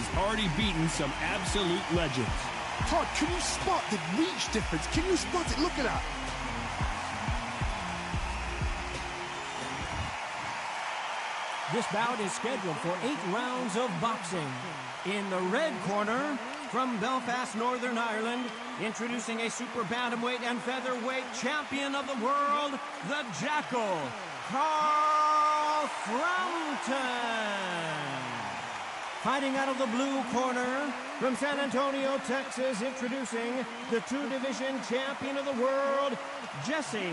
has already beaten some absolute legends. Todd, can you spot the reach difference? Can you spot it? Look at that. This bout is scheduled for 8 rounds of boxing. In the red corner, from Belfast, Northern Ireland, introducing a super bantamweight and featherweight champion of the world, the Jackal, Carl Frampton. Fighting out of the blue corner, from San Antonio, Texas, introducing the 2-division champion of the world, Jesse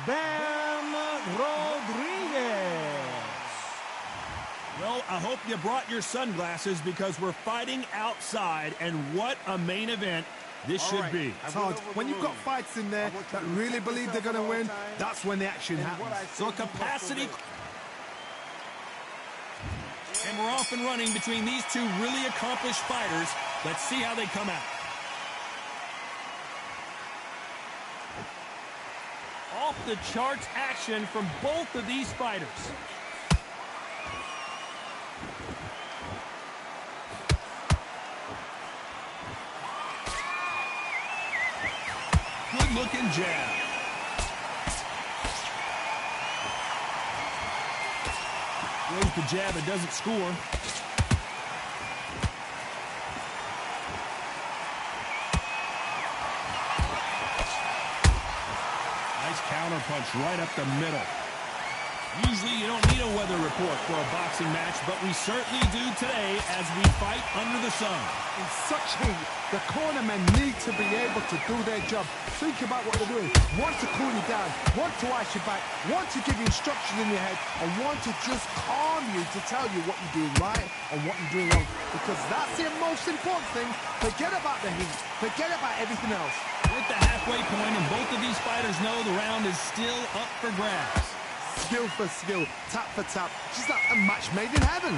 Bam Rodriguez. Well, I hope you brought your sunglasses because we're fighting outside, and what a main event this should be. Todd, when you've got fights in there that really believe they're going to win, that's when the action happens. So capacity... And we're off and running between these two really accomplished fighters. Let's see how they come out. Off the charts action from both of these fighters. Good-looking jab. Throws the jab, it doesn't score. Nice counter punch right up the middle. Usually you don't need a weather report for a boxing match, but we certainly do today as we fight under the sun. In such heat, the cornermen need to be able to do their job. Think about what they're doing. Want to cool you down, want to ice you back, want to give you instructions in your head, and want to just calm you to tell you what you're doing right and what you're doing wrong. Because that's the most important thing. Forget about the heat. Forget about everything else. We're at the halfway point, and both of these fighters know the round is still up for grabs. Skill for skill, tap for tap. Just like a match made in heaven.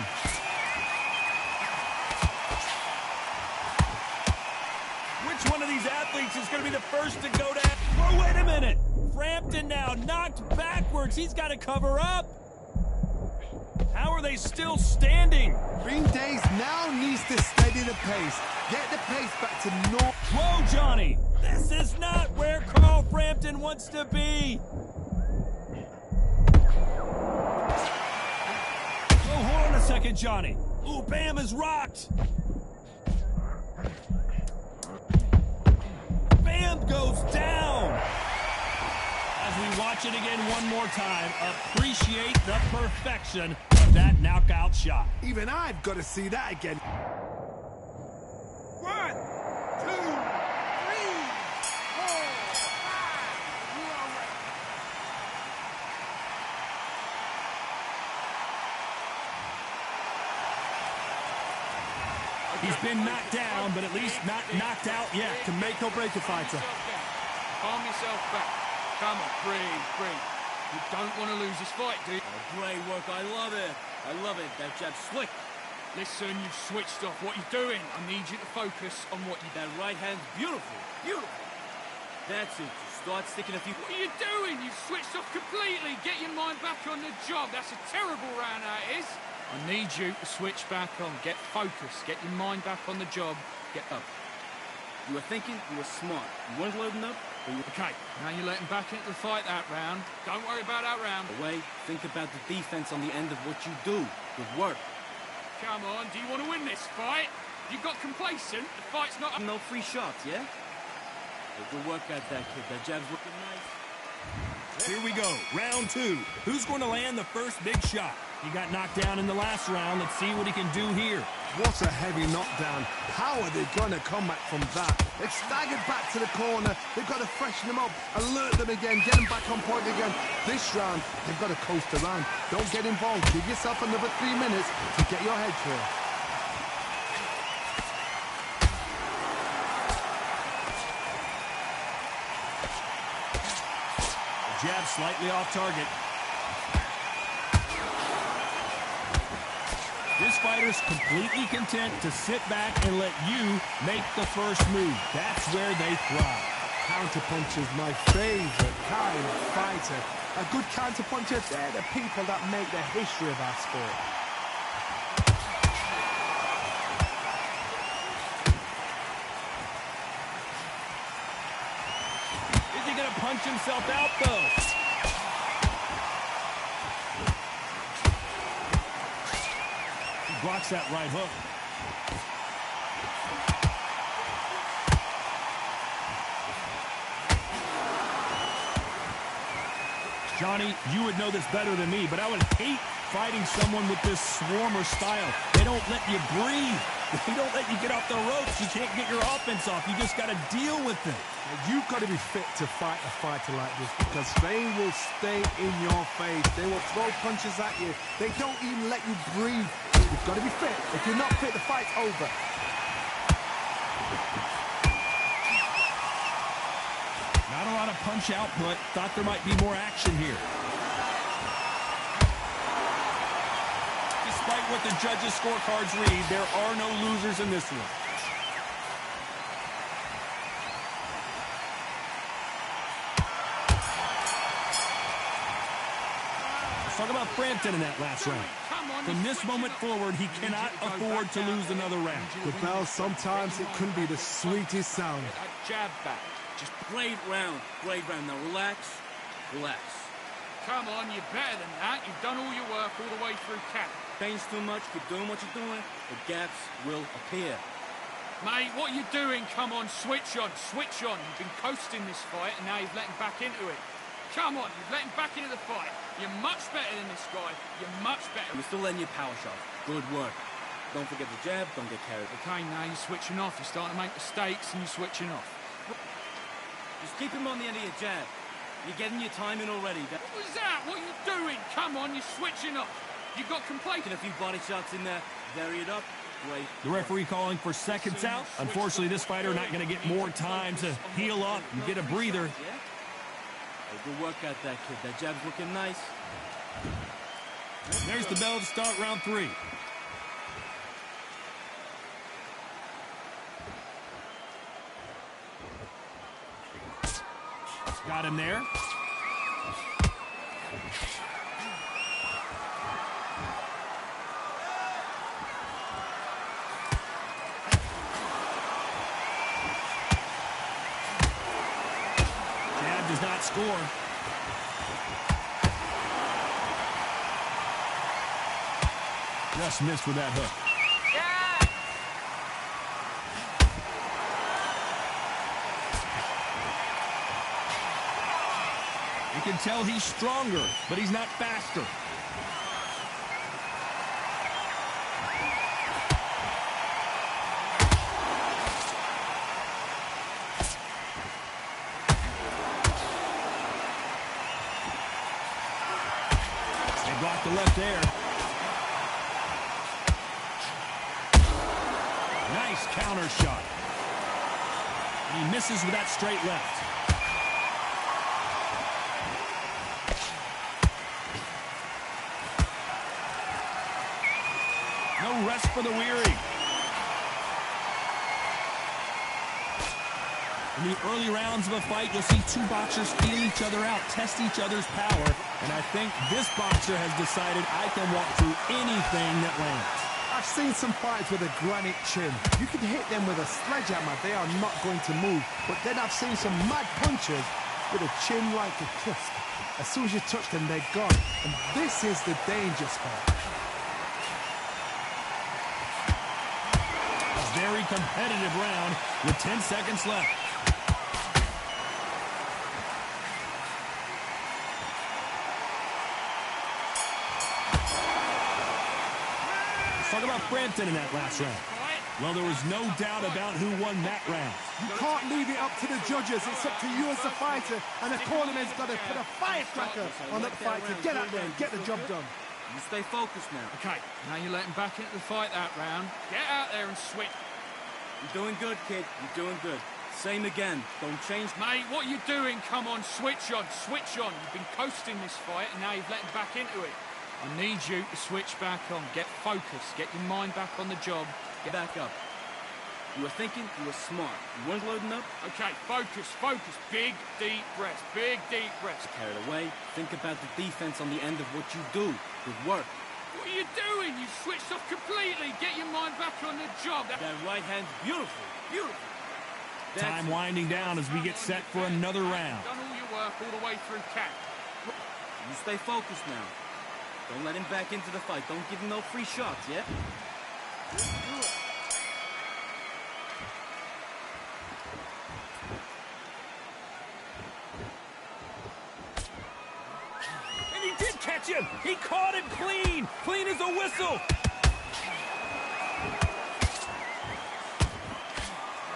Which one of these athletes is going to be the first to go down? Oh, wait a minute. Frampton now knocked backwards. He's got to cover up. How are they still standing? Green Days now needs to steady the pace. Get the pace back to normal. Whoa, Johnny. This is not where Carl Frampton wants to be. Oh, hold on a second, Johnny. Ooh, Bam is rocked. Bam goes down. As we watch it again one more time, appreciate the perfection of that knockout shot. Even I've got to see that again. 1, 2, 3, 4, 5. You are ready. He's been knocked down, but at least not knocked out yet. To make or break a fighter. Calm yourself back. Come on, breathe, breathe. You don't want to lose this fight, do you? Oh, great work. I love it. I love it. That jab's slick. Listen, you've switched off. What you doing? I need you to focus on what you... That right hand's beautiful. Beautiful. That's it. Start sticking a few... What are you doing? You've switched off completely. Get your mind back on the job. That's a terrible round, that is. I need you to switch back on. Get focused. Get your mind back on the job. Get up. You were thinking, you were smart. You weren't loading up, but you... Okay, now you're letting back into the fight that round. Don't worry about that round. Away, think about the defense on the end of what you do. Good work. Come on, do you want to win this fight? You got complacent? The fight's not... No free shots, yeah? Hey, good work out there, kid. That jab's looking nice. Here we go, round 2. Who's going to land the first big shot? He got knocked down in the last round. Let's see what he can do here. What a heavy knockdown. How are they going to come back from that? They've staggered back to the corner. They've got to freshen them up, alert them again, get them back on point again. This round, they've got to coast around. Don't get involved. Give yourself another 3 minutes to get your head clear. Jab slightly off target. This fighter's completely content to sit back and let you make the first move. That's where they thrive. Counterpunch is my favorite kind of fighter. A good counterpuncher, they're the people that make the history of our sport. punch himself out, though. He blocks that right hook. Johnny, you would know this better than me, but I would hate fighting someone with this swarmer style. They don't let you breathe. They don't let you get off the ropes. You can't get your offense off. You just got to deal with it. You've got to be fit to fight a fighter like this because they will stay in your face. They will throw punches at you. They don't even let you breathe. You've got to be fit. If you're not fit, the fight's over. Not a lot of punch output. Thought there might be more action here. Despite what the judges' scorecards read, there are no losers in this one. Let's talk about Frampton in that last round. From this moment forward, he cannot afford to lose another round. The bell, sometimes it couldn't be the sweetest sound. Jab back. Just great round. Great round. Now relax. Relax. Come on, you're better than that. You've done all your work all the way through cap. Pain's too much. Keep doing what you're doing. The gaps will appear. Mate, what are you doing? Come on, switch on, switch on. You've been coasting this fight, and now you've let him back into it. Come on, you've let him back into the fight. You're much better than this guy. You're much better. You're still letting your power shot. Good work. Don't forget the jab. Don't get carried. Okay, now you're switching off. You're starting to make mistakes, and you're switching off. Just keep him on the end of your jab. You're getting your time in already. What was that? What are you doing? Come on, you're switching off. You got complacent. Taking a few body shots in there. Vary it up. Great. The referee calling for seconds out. Unfortunately, this fighter not going to get more time to heal up and get a breather. Yeah? Hey, good work out that kid. That jab's looking nice. There's the bell to start round 3. Got him there. Jab does not score. Just missed with that hook. You can tell he's stronger, but he's not faster. They blocked the left there. Nice counter shot. And he misses with that straight left. No rest for the weary. In the early rounds of a fight, you'll see two boxers feel each other out, test each other's power, and I think this boxer has decided I can walk through anything that lands. I've seen some fighters with a granite chin. You can hit them with a sledgehammer, they are not going to move. But then I've seen some mad punchers with a chin like a crisp. As soon as you touch them, they're gone. And this is the danger spot. A very competitive round with 10 seconds left. Talk about Frampton in that last round. Well, there was no doubt about who won that round. You can't leave it up to the judges. It's up to you as the fighter, and the cornerman's got to put a firecracker on that fight to get out there and get the job done. You stay focused now. Okay, now you're letting back into the fight that round. Get out there and switch. You're doing good, kid. You're doing good. Same again. Don't change. Mate, what are you doing? Come on, switch on, switch on. You've been coasting this fight, and now you've let him back into it. I need you to switch back on. Get focused. Get your mind back on the job. Get back up. You were thinking, you were smart. You weren't loading up. Okay, focus, focus. Big, deep breaths. Big, deep breaths. Carried away. Think about the defense on the end of what you do. Good work. What are you doing? You switched off completely. Get your mind back on the job. That right hand, beautiful. Beautiful. Time winding down as we get set for another round. Done all your work all the way through camp. You stay focused now. Don't let him back into the fight. Don't give him no free shots, yeah? And he did catch him! He caught him clean! Clean as a whistle!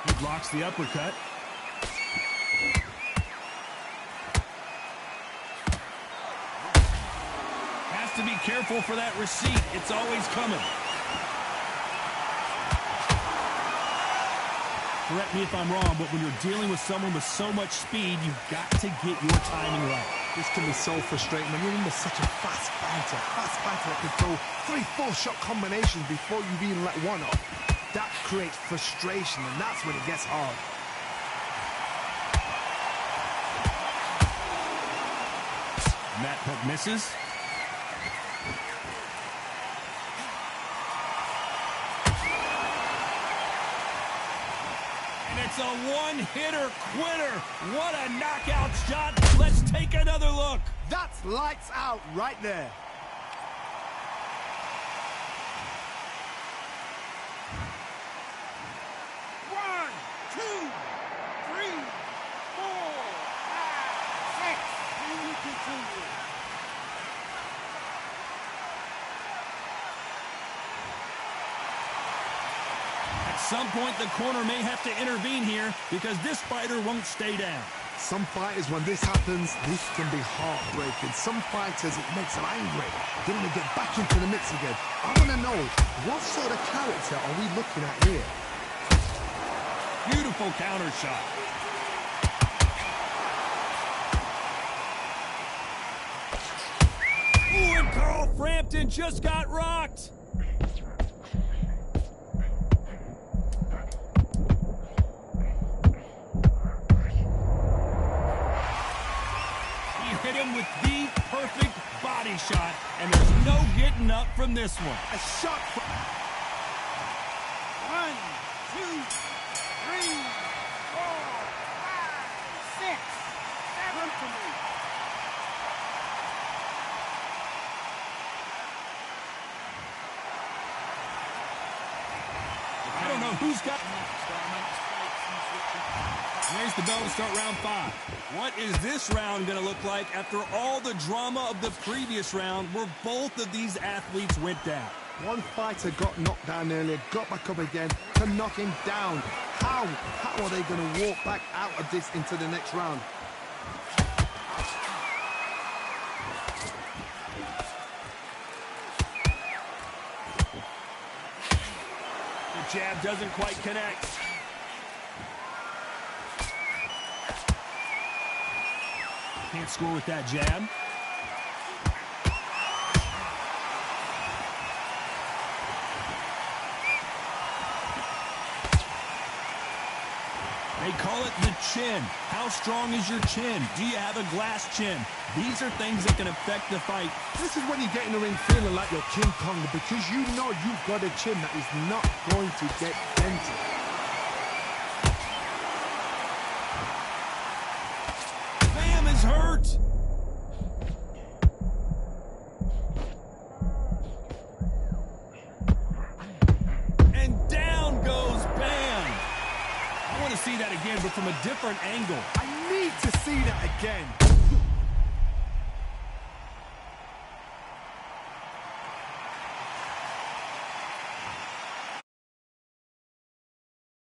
He blocks the uppercut. Has to be careful for that receipt. It's always coming. Correct me if I'm wrong, but when you're dealing with someone with so much speed, you've got to get your timing right. This can be so frustrating when you're in with such a fast fighter that can throw 3-4 shot combinations before you've even let one up. That creates frustration, and that's when it gets hard. And that hook misses. And it's a one-hitter quitter. What a knockout shot. Let's take another look. That's lights out right there. At some point, the corner may have to intervene here because this fighter won't stay down. Some fighters, when this happens, this can be heartbreaking. Some fighters, it makes them angry. They want to get back into the mix again. I want to know, what sort of character are we looking at here? Beautiful counter shot. Ooh, and Carl Frampton just got rocked. He hit him with the perfect body shot, and there's no getting up from this one. A shot from... 1, 2, 3, 4, 5, 6, 7 to me. I don't know who's got... There's the bell to start round 5. What is this round going to look like after all the drama of the previous round where both of these athletes went down? One fighter got knocked down earlier, got back up again to knock him down. How are they going to walk back out of this into the next round? The jab doesn't quite connect. Can't score with that jab. They call it the chin. How strong is your chin? Do you have a glass chin? These are things that can affect the fight. This is when you get in the ring feeling like you're King Kong because you know you've got a chin that is not going to get dented. Bam is hurt. And down goes Bam. I want to see that again, but from a different angle. I need to see that again.